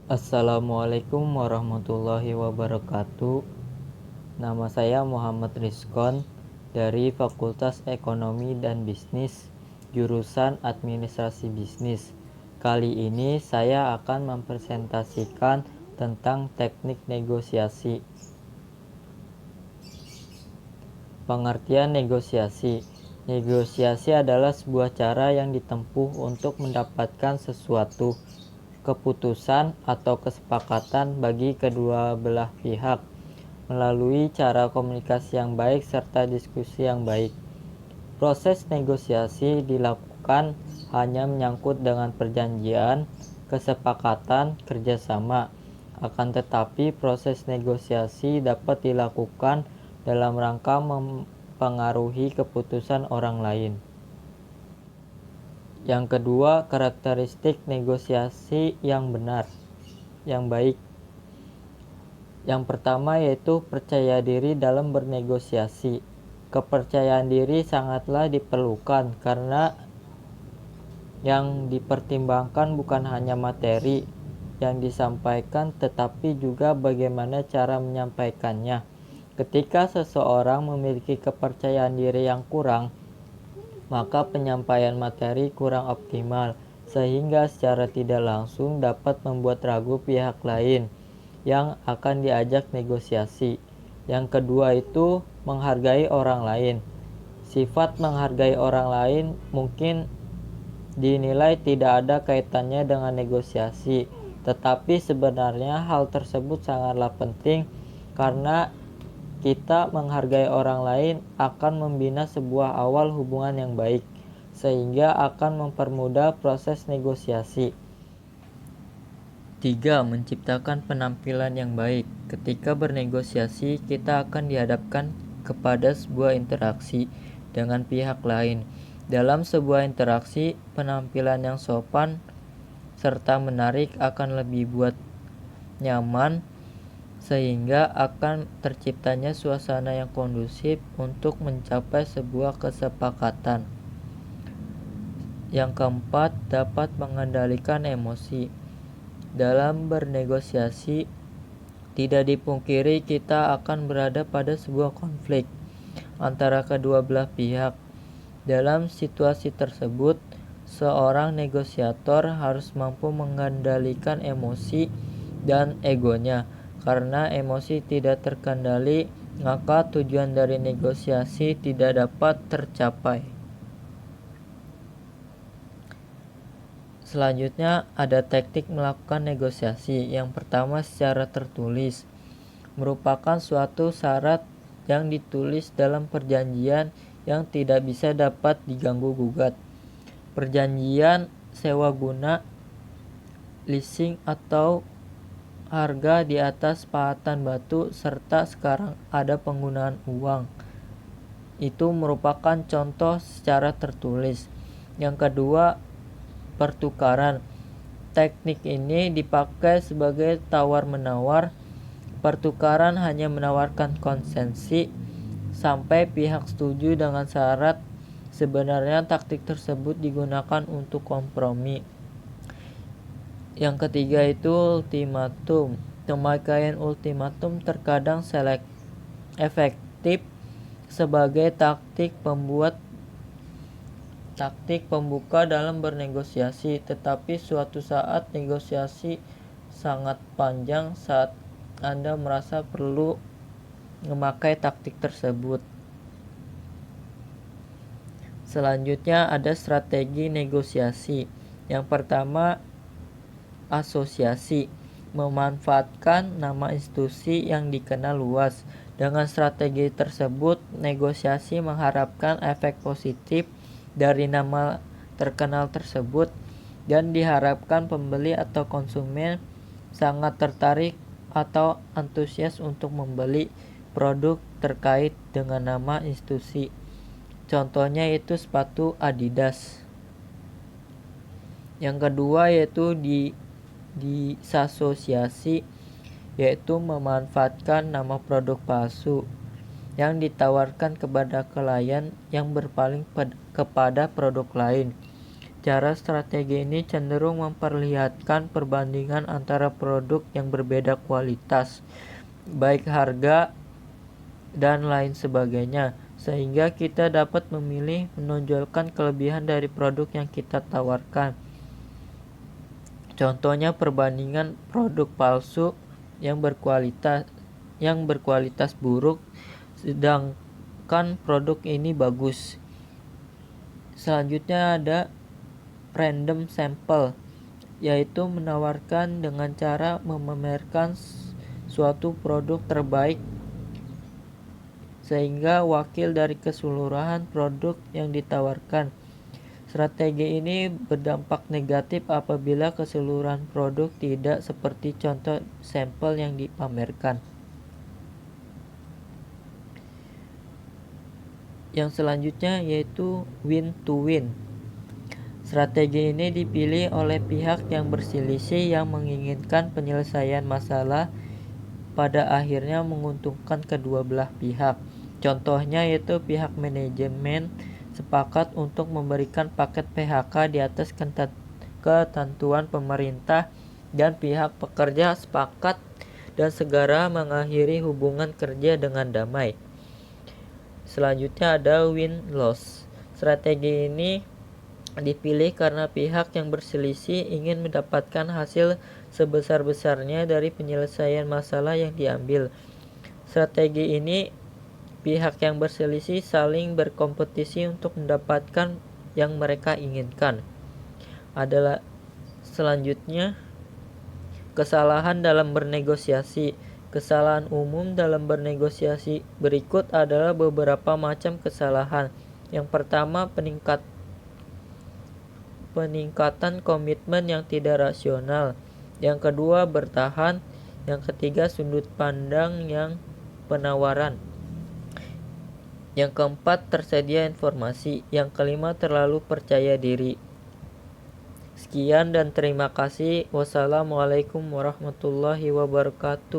Assalamualaikum warahmatullahi wabarakatuh. Nama saya Muhammad Rizkon dari Fakultas Ekonomi dan Bisnis, jurusan Administrasi Bisnis. Kali ini saya akan mempresentasikan tentang teknik negosiasi. Pengertian negosiasi. Negosiasi adalah sebuah cara yang ditempuh untuk mendapatkan sesuatu keputusan atau kesepakatan bagi kedua belah pihak melalui cara komunikasi yang baik serta diskusi yang baik. Proses negosiasi dilakukan hanya menyangkut dengan perjanjian, kesepakatan, kerjasama. Akan tetapi proses negosiasi dapat dilakukan dalam rangka mempengaruhi keputusan orang lain. Yang kedua, karakteristik negosiasi yang benar, yang baik. Yang pertama yaitu percaya diri dalam bernegosiasi. Kepercayaan diri sangatlah diperlukan karena yang dipertimbangkan bukan hanya materi yang disampaikan tetapi juga bagaimana cara menyampaikannya. Ketika seseorang memiliki kepercayaan diri yang kurang, maka penyampaian materi kurang optimal sehingga secara tidak langsung dapat membuat ragu pihak lain yang akan diajak negosiasi. Yang kedua itu menghargai orang lain. Sifat menghargai orang lain mungkin dinilai tidak ada kaitannya dengan negosiasi, tetapi sebenarnya hal tersebut sangatlah penting karena kita menghargai orang lain akan membina sebuah awal hubungan yang baik, sehingga akan mempermudah proses negosiasi. 3. Menciptakan penampilan yang baik. Ketika bernegosiasi, kita akan dihadapkan kepada sebuah interaksi dengan pihak lain. Dalam sebuah interaksi, penampilan yang sopan serta menarik akan lebih buat nyaman, sehingga akan terciptanya suasana yang kondusif untuk mencapai sebuah kesepakatan. Yang keempat, dapat mengendalikan emosi. Dalam bernegosiasi, tidak dipungkiri kita akan berada pada sebuah konflik antara kedua belah pihak. Dalam situasi tersebut, seorang negosiator harus mampu mengendalikan emosi dan egonya. Karena emosi tidak terkendali, maka tujuan dari negosiasi tidak dapat tercapai. Selanjutnya ada teknik melakukan negosiasi. Yang pertama, secara tertulis, merupakan suatu syarat yang ditulis dalam perjanjian yang tidak bisa dapat diganggu-gugat. Perjanjian sewa guna, leasing atau harga di atas pahatan batu serta sekarang ada penggunaan uang. Itu merupakan contoh secara tertulis. Yang kedua, pertukaran. Teknik ini dipakai sebagai tawar-menawar. Pertukaran hanya menawarkan konsesi sampai pihak setuju dengan syarat. Sebenarnya taktik tersebut digunakan untuk kompromi. Yang ketiga itu ultimatum. Pemakaian ultimatum terkadang efektif sebagai taktik pembuka dalam bernegosiasi, tetapi suatu saat negosiasi sangat panjang saat Anda merasa perlu memakai taktik tersebut. Selanjutnya ada strategi negosiasi. Yang pertama, asosiasi. Memanfaatkan nama institusi yang dikenal luas. Dengan strategi tersebut, negosiasi mengharapkan efek positif dari nama terkenal tersebut dan diharapkan pembeli atau konsumen sangat tertarik atau antusias untuk membeli produk terkait dengan nama institusi. Contohnya itu sepatu Adidas. Yang kedua yaitu disasosiasi, yaitu memanfaatkan nama produk palsu yang ditawarkan kepada klien yang berpaling kepada produk lain. berbicara, strategi ini cenderung memperlihatkan perbandingan antara produk yang berbeda kualitas, baik harga, dan lain sebagainya, sehingga kita dapat memilih menonjolkan kelebihan dari produk yang kita tawarkan. Contohnya perbandingan produk palsu yang berkualitas buruk, sedangkan produk ini bagus. Selanjutnya ada random sample, yaitu menawarkan dengan cara memamerkan suatu produk terbaik sehingga wakil dari keseluruhan produk yang ditawarkan. Strategi ini berdampak negatif apabila keseluruhan produk tidak seperti contoh sampel yang dipamerkan. Yang selanjutnya yaitu win to win. Strategi ini dipilih oleh pihak yang berselisih yang menginginkan penyelesaian masalah pada akhirnya menguntungkan kedua belah pihak. Contohnya yaitu pihak manajemen sepakat untuk memberikan paket PHK di atas ketentuan pemerintah dan pihak pekerja sepakat dan segera mengakhiri hubungan kerja dengan damai. Selanjutnya ada win-loss. Strategi ini dipilih karena pihak yang berselisih ingin mendapatkan hasil sebesar-besarnya dari penyelesaian masalah yang diambil. Strategi ini pihak yang berselisih saling berkompetisi untuk mendapatkan yang mereka inginkan. Adalah selanjutnya kesalahan dalam bernegosiasi. Kesalahan umum dalam bernegosiasi berikut adalah beberapa macam kesalahan. Yang pertama, peningkatan komitmen yang tidak rasional. Yang kedua, bertahan. Yang ketiga, sudut pandang yang penawaran. Yang keempat, tersedia informasi. Yang kelima, terlalu percaya diri. Sekian dan terima kasih. Wassalamualaikum warahmatullahi wabarakatuh.